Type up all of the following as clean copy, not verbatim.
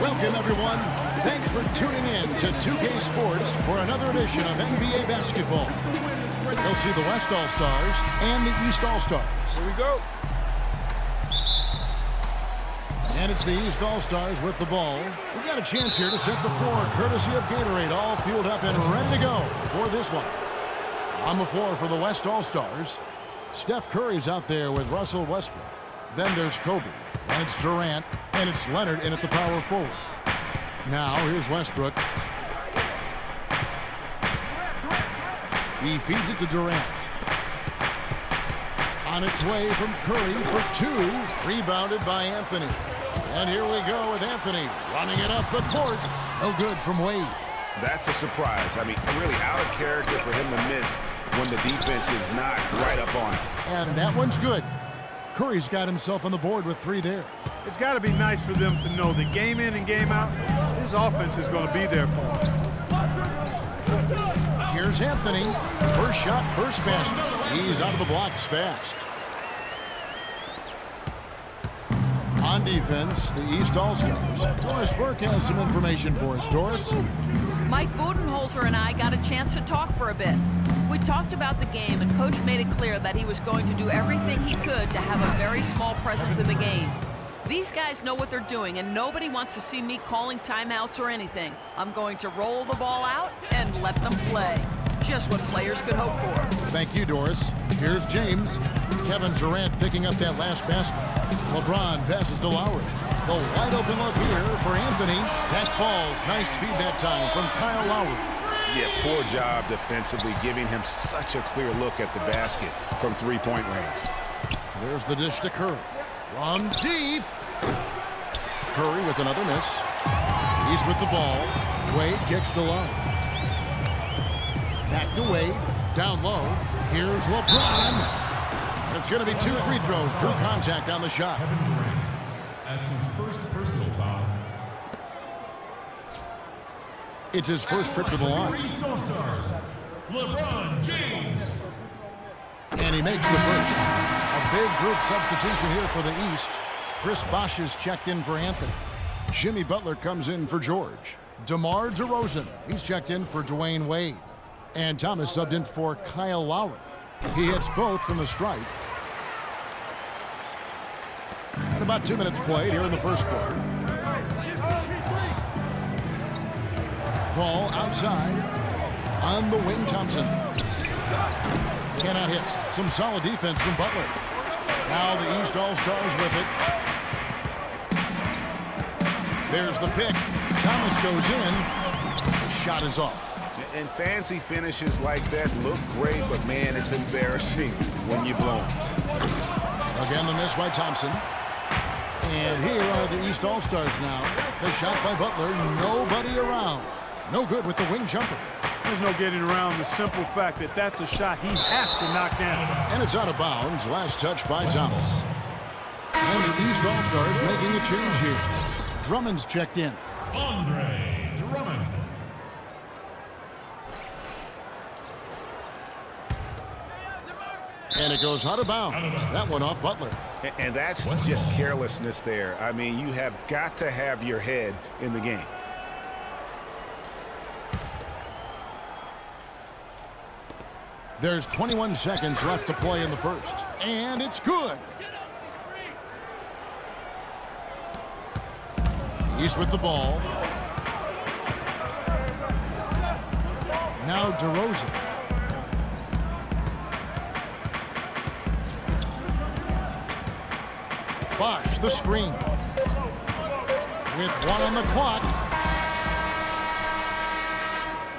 Welcome, everyone. Thanks for tuning in to 2K Sports for another edition of NBA basketball. You'll see the West All-Stars and the East All-Stars. Here we go. And it's the East All-Stars with the ball. We've got a chance here to set the floor, courtesy of Gatorade, all fueled up and ready to go for this one. On the floor for the West All-Stars, Steph Curry's out there with Russell Westbrook. Then there's Kobe, and it's Durant, and it's Leonard in at the power forward. Now here's Westbrook. He feeds it to Durant. On its way from Curry for two, rebounded by Anthony. And here we go with Anthony running it up the court. No good from Wade. That's a surprise. I mean, really out of character for him to miss when the defense is not right up on him. And that one's good. Curry's got himself on the board with three there. It's got to be nice for them to know that game in and game out, his offense is going to be there for him. Here's Anthony. First shot, first basket. He's out of the blocks fast. On defense, the East All-Stars. Doris Burke has some information for us. Doris? Mike Budenholzer and I got a chance to talk for a bit. We talked about the game, and Coach made it clear that he was going to do everything he could to have a very small presence in the game. These guys know what they're doing, and nobody wants to see me calling timeouts or anything. I'm going to roll the ball out and let them play. Just what players could hope for. Thank you, Doris. Here's James. Kevin Durant picking up that last basket. LeBron passes to Lowry. The wide open look here for Anthony. That falls. Nice feed that time from Kyle Lowry. Yeah, poor job defensively, giving him such a clear look at the basket from three-point range. There's the dish to Curry. From deep. Curry with another miss. He's with the ball. Wade kicks to Lowry. Back to Wade. Down low. Here's LeBron. And it's going to be two free throws. Drew contact on the shot. Kevin Durant. That's his first personal foul. It's his first trip to the line. East All-Stars, LeBron James. And he makes the first. A big group substitution here for the East. Chris Bosh is checked in for Anthony. Jimmy Butler comes in for George. DeMar DeRozan, he's checked in for Dwayne Wade. And Thomas subbed in for Kyle Lowry. He hits both from the stripe. And about 2 minutes played here in the first quarter. Ball outside. On the wing, Thompson. Cannot hit. Some solid defense from Butler. Now the East All-Stars with it. There's the pick. Thomas goes in. The shot is off. And fancy finishes like that look great, but man, it's embarrassing when you blow them. Again, the miss by Thompson. And here are the East All-Stars now. The shot by Butler. Nobody around. No good with the wing jumper. There's no getting around the simple fact that that's a shot he has to knock down. And it's out of bounds. Last touch by Thomas. And the East All-Stars making a change here. Drummond's checked in. Andre Drummond. And it goes out of bounds. That one off Butler. And that's just carelessness there. I mean, you have got to have your head in the game. There's 21 seconds left to play in the first. And it's good. He's with the ball. Now DeRozan. Bosh, the screen. With one on the clock.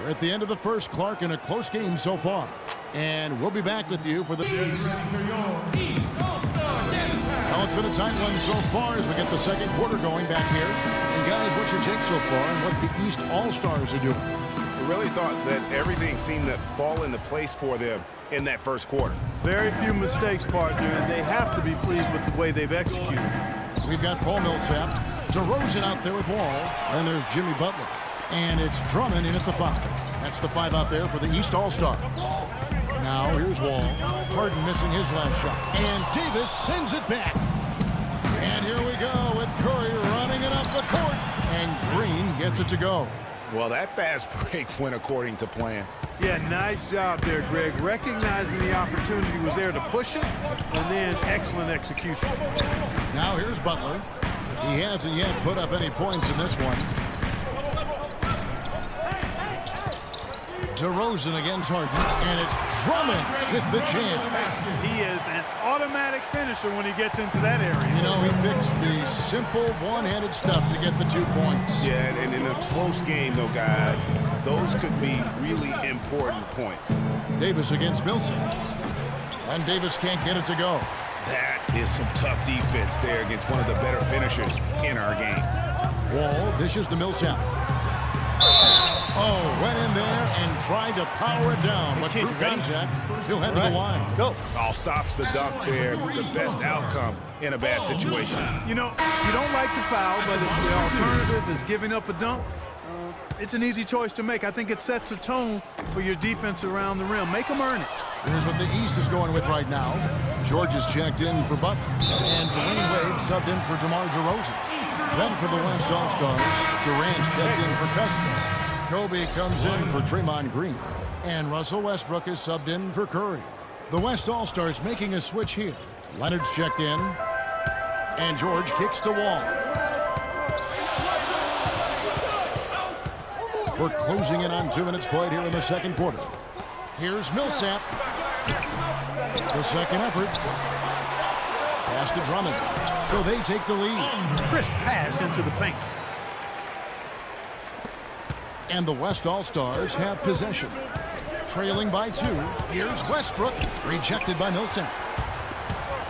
We're at the end of the first, Clark, in a close game so far. And we'll be back with you for the... Well, it's been a tight one so far as we get the second quarter going back here. And guys, what's your take so far on what the East All-Stars are doing? I really thought that everything seemed to fall into place for them in that first quarter. Very few mistakes, partner, and they have to be pleased with the way they've executed. We've got Paul Millsap, DeRozan out there with Wall, and there's Jimmy Butler. And it's Drummond in at the 5. That's the 5 out there for the East All-Stars. Now here's Wall. Harden missing his last shot. And Davis sends it back. And here we go with Curry running it up the court. And Green gets it to go. Well, that fast break went according to plan. Yeah, nice job there, Greg. Recognizing the opportunity was there to push it, and then excellent execution. Now here's Butler. He hasn't yet put up any points in this one. DeRozan against Harden, and it's Drummond with the jam. He is an automatic finisher when he gets into that area. You know, he picks the simple one-handed stuff to get the 2 points. Yeah, and in a close game, though, guys, those could be really important points. Davis against Millsap. And Davis can't get it to go. That is some tough defense there against one of the better finishers in our game. Wall dishes to Millsap. Oh, went in there and tried to power it down, but through contact, he'll head to the line. Let's go. All stops the dunk there. The best outcome in a bad situation. You know, you don't like the foul, but if the alternative is giving up a dunk, it's an easy choice to make. I think it sets a tone for your defense around the rim. Make them earn it. Here's what the East is going with right now. George is checked in for Butler, and Dwayne Wade subbed in for DeMar DeRozan. Then for the West All-Stars, Durant's checked in for Cousins. Kobe comes in for Draymond Green, and Russell Westbrook is subbed in for Curry. The West All-Stars making a switch here. Leonard's checked in, and George kicks to Wall. We're closing in on 2 minutes played here in the second quarter. Here's Millsap. The second effort. Pass to Drummond. So they take the lead. Crisp pass into the paint. And the West All-Stars have possession. Trailing by 2. Here's Westbrook. Rejected by Millsap.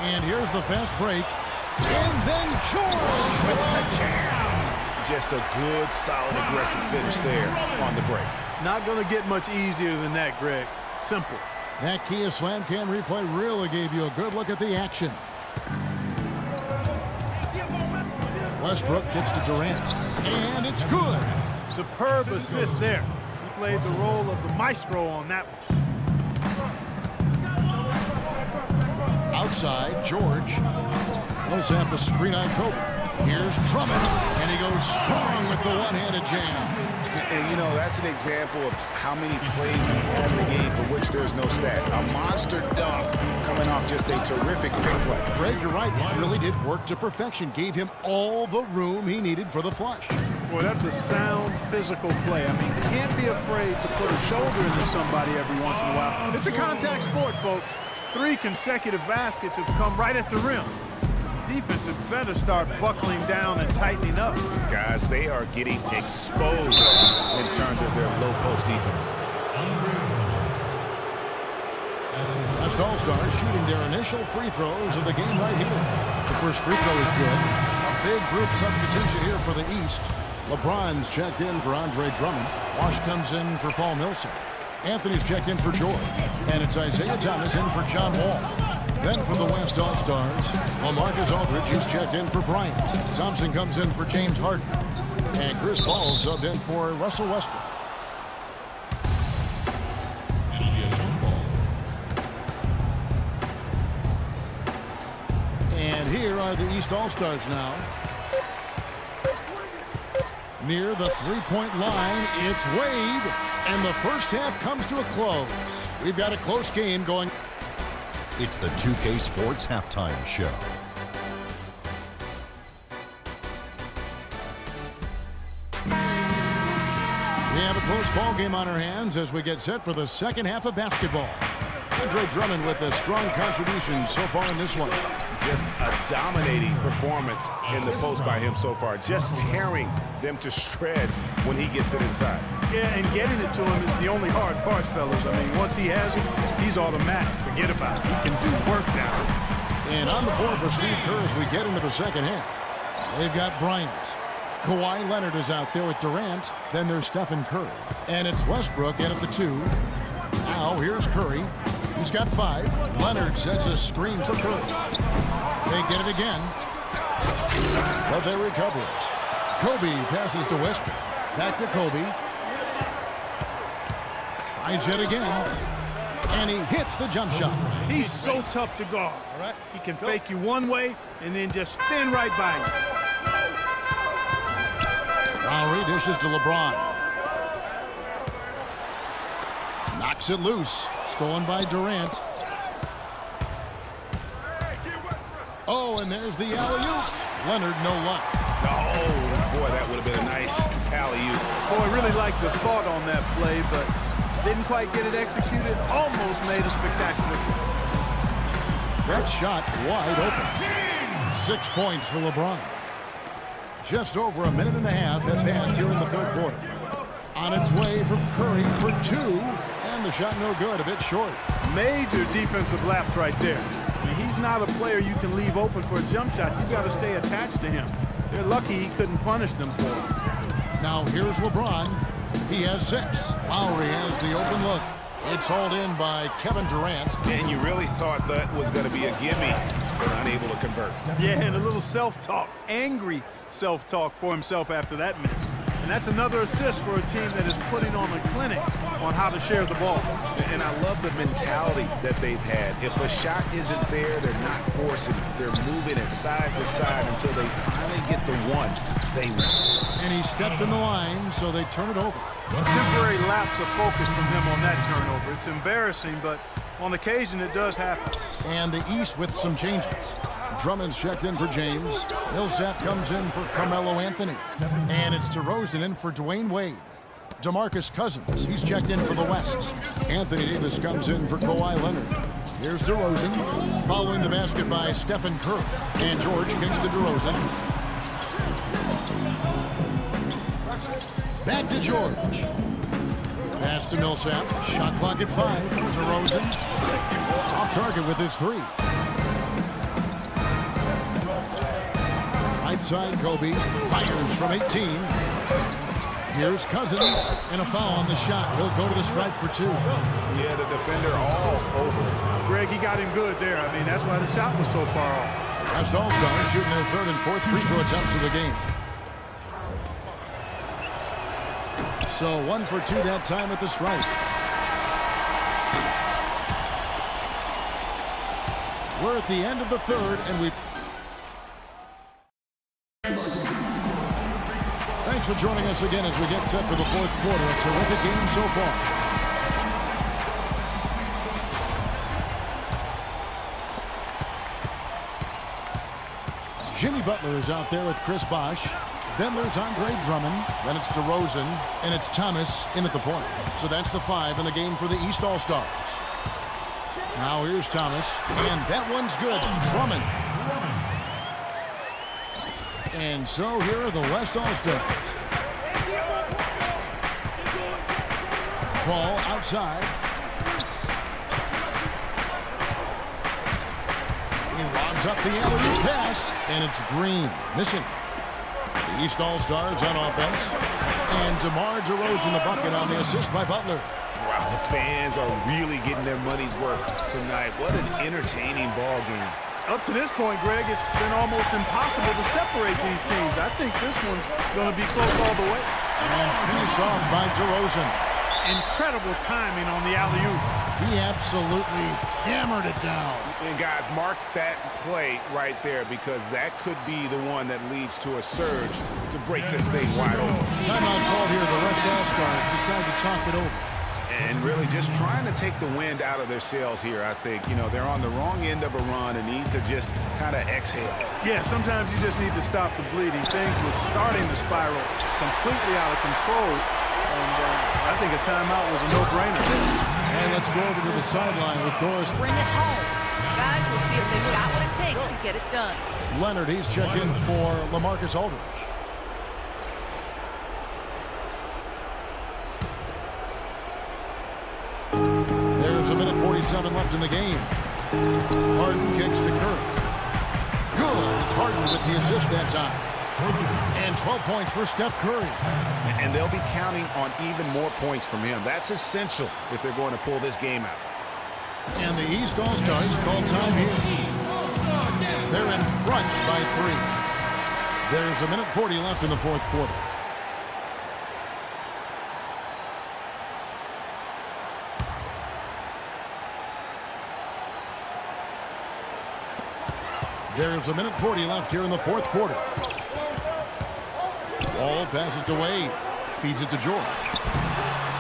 And here's the fast break. And then George with the jam. Just a good, solid, aggressive finish there on the break. Not going to get much easier than that, Greg. Simple. That Kia Slam Cam replay really gave you a good look at the action. Westbrook gets to Durant. And it's good. Superb assist there. He played the role of the maestro on that one. Outside, George. Millsap a screen on Kobe. Here's Drummond, and he goes strong with the one-handed jam. And, you know, that's an example of how many plays we have in the game for which there's no stat. A monster dunk coming off just a terrific big play. Greg, you're right. He really did work to perfection. Gave him all the room he needed for the flush. Boy, that's a sound physical play. I mean, you can't be afraid to put a shoulder into somebody every once in a while. It's a contact sport, folks. 3 consecutive baskets have come right at the rim. Defense had better start buckling down and tightening up. Guys, they are getting exposed in terms of their low post defense. West All-Stars shooting their initial free throws of the game right here. The first free throw is good. A big group substitution here for the East. LeBron's checked in for Andre Drummond. Wash comes in for Paul Millsap. Anthony's checked in for George. And it's Isaiah Thomas in for John Wall. Then for the West All-Stars, LaMarcus Aldridge is checked in for Bryant. Thompson comes in for James Harden. And Chris Paul subbed in for Russell Westbrook. It'll be a jump ball. And here are the East All-Stars now. Near the three-point line, it's Wade. And the first half comes to a close. We've got a close game going. It's the 2K Sports Halftime Show. We have a close ball game on our hands as we get set for the second half of basketball. Andre Drummond with a strong contribution so far in this one. Just a dominating performance in the post by him so far. Just tearing them to shreds when he gets it inside. Yeah, and getting it to him is the only hard part, fellas. I mean, once he has it, he's automatic. Forget about it. He can do work now. And on the floor for Steve Kerr as we get into the second half. They've got Bryant. Kawhi Leonard is out there with Durant. Then there's Stephen Curry. And it's Westbrook in at the 2. Now here's Curry. He's got 5. Leonard sets a screen for Curry. They get it again. But they recover it. Kobe passes to Westbrook. Back to Kobe. Tries it again. And he hits the jump shot. He's so tough to guard, all right? He can fake you one way and then just spin right by you. dishes to LeBron. Knocks it loose. Stolen by Durant. Oh, and there's the alley-oop. Leonard, no luck. Oh, boy, that would have been a nice alley-oop. Boy, really liked the thought on that play, but didn't quite get it executed. Almost made a spectacular play. That shot wide open. 6 points for LeBron. Just over a minute and a half had passed here in the third quarter. On its way from Curry for 2, and the shot no good, a bit short. Major defensive lapse right there. I mean, he's not a player you can leave open for a jump shot. You got to stay attached to him. They're lucky he couldn't punish them for it. Now here's LeBron. He has 6. Lowry has the open look. It's hauled in by Kevin Durant. And you really thought that was going to be a gimme, but unable to convert. Yeah, and a little self-talk, angry self-talk for himself after that miss. And that's another assist for a team that is putting on a clinic on how to share the ball. And I love the mentality that they've had. If a shot isn't there, they're not forcing it. They're moving it side to side until they finally get the one they want. And he stepped in the line, so they turn it over. A temporary lapse of focus from him on that turnover. It's embarrassing, but on occasion it does happen. And the East with some changes. Drummond's checked in for James. Millsap comes in for Carmelo Anthony. And it's DeRozan in for Dwayne Wade. DeMarcus Cousins, he's checked in for the West. Anthony Davis comes in for Kawhi Leonard. Here's DeRozan, following the basket by Stephen Curry. And George kicks to DeRozan. Back to George. Pass to Millsap. Shot clock at 5. DeRozan off target with his 3. Right side, Kobe fires from 18. Here's Cousins, and a foul on the shot. He'll go to the stripe for 2. Yeah, the defender all over. Greg, he got him good there. I mean, that's why the shot was so far off. West All-Stars shooting their 3rd and 4th free throw attempts of the game. So 1 for 2 that time at the stripe. We're at the end of the 3rd, and we... Thanks for joining us again as we get set for the 4th quarter. A terrific game so far. Jimmy Butler is out there with Chris Bosh. Then there's Andre Drummond. Then it's DeRozan. And it's Thomas in at the point. So that's the 5 in the game for the East All-Stars. Now here's Thomas. And that one's good. Drummond. And so here are the West All-Stars. Ball outside. He lobs up the alley-oop pass, and it's Green missing. The East All-Stars on offense. And DeMar DeRozan the bucket on the assist by Butler. Wow, the fans are really getting their money's worth tonight. What an entertaining ball game. Up to this point, Greg, it's been almost impossible to separate these teams. I think this one's going to be close all the way. And finished off by DeRozan. Incredible timing on the alley-oop. He absolutely hammered it down. And guys, mark that play right there, because that could be the one that leads to a surge to break this thing wide open. Timeout called here. The West All-Stars decide to talk it over. And really just trying to take the wind out of their sails here, I think. You know, they're on the wrong end of a run and need to just kind of exhale. Yeah, sometimes you just need to stop the bleeding. Things were starting to spiral completely out of control. And I think a timeout was a no-brainer. And let's go over to the sideline with Doris. Bring it home. Guys, we'll see if they've got what it takes to get it done. Leonard, he's checked in for LaMarcus Aldridge. There's 1:47 left in the game. Harden kicks to Curry. Good. It's Harden with the assist that time. And 12 points for Steph Curry. And they'll be counting on even more points from him. That's essential if they're going to pull this game out. And the East All-Stars call time here. They're in front by 3. There's 1:40 left in the 4th quarter. There's 1:40 left here in the 4th quarter. Wall passes to Wade. Feeds it to George.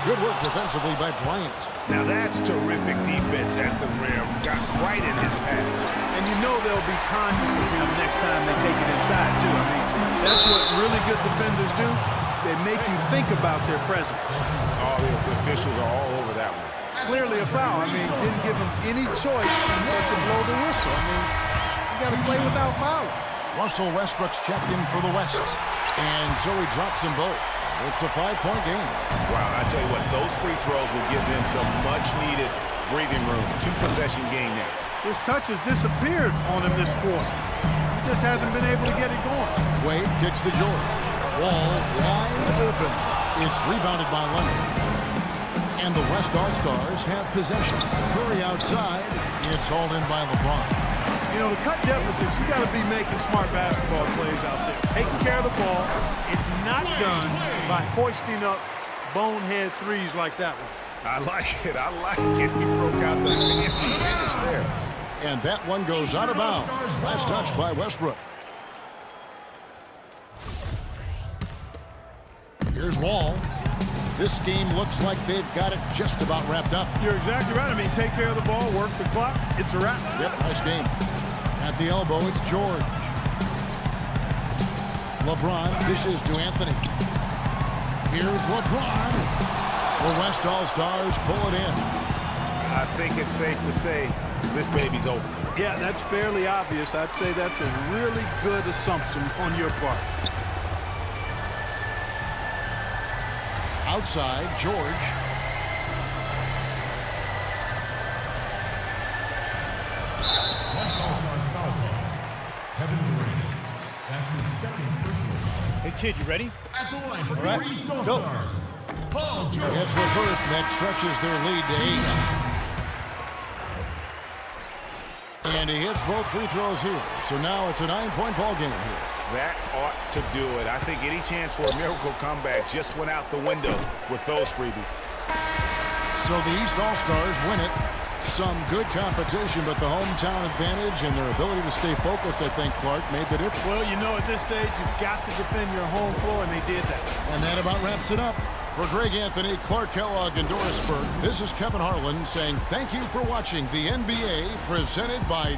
Good work defensively by Bryant. Now that's terrific defense at the rim. Got right in his path. And you know they'll be conscious of him next time they take it inside, too. I mean, that's what really good defenders do. They make you think about their presence. Oh, the officials are all over that one. Clearly a foul. I mean, didn't give him any choice but to blow the whistle. I mean, you got to play without fouling. Russell Westbrook's checked in for the West. And so he drops them both. It's a 5-point game. Wow, I tell you what, those free throws will give them some much-needed breathing room. 2-possession game now. His touch has disappeared on him this quarter. He just hasn't been able to get it going. Wade kicks to George. Wall wide open. It's rebounded by Leonard. And the West All-Stars have possession. Curry outside. It's hauled in by LeBron. You know, to cut deficits, you got to be making smart basketball plays out there. Taking care of the ball. It's not done by hoisting up bonehead threes like that one. I like it. I like it. He broke out the fancy finish there. And that one goes out of bounds. Last touch by Westbrook. Here's Wall. This game looks like they've got it just about wrapped up. You're exactly right. I mean, take care of the ball, work the clock. It's a wrap. Yep, nice game. At the elbow, it's George. LeBron dishes to Anthony. Here's LeBron. The West All-Stars pull it in. I think it's safe to say this baby's over. Yeah, that's fairly obvious. I'd say that's a really good assumption on your part. Outside, George. West All-Stars foul ball. Kevin Durant. That's his second personal foul. Hey, kid, you ready? At the line for the East All-Stars, Paul George. It's the first that stretches their lead to 8. And he hits both free throws here. So now it's a 9-point ball game here. That ought to do it. I think any chance for a miracle comeback just went out the window with those freebies. So the East All-Stars win it. Some good competition, but the hometown advantage and their ability to stay focused, I think, Clark, made the difference. Well, you know, at this stage, you've got to defend your home floor, and they did that. And that about wraps it up. For Greg Anthony, Clark Kellogg, and Doris Burke, this is Kevin Harlan saying thank you for watching the NBA presented by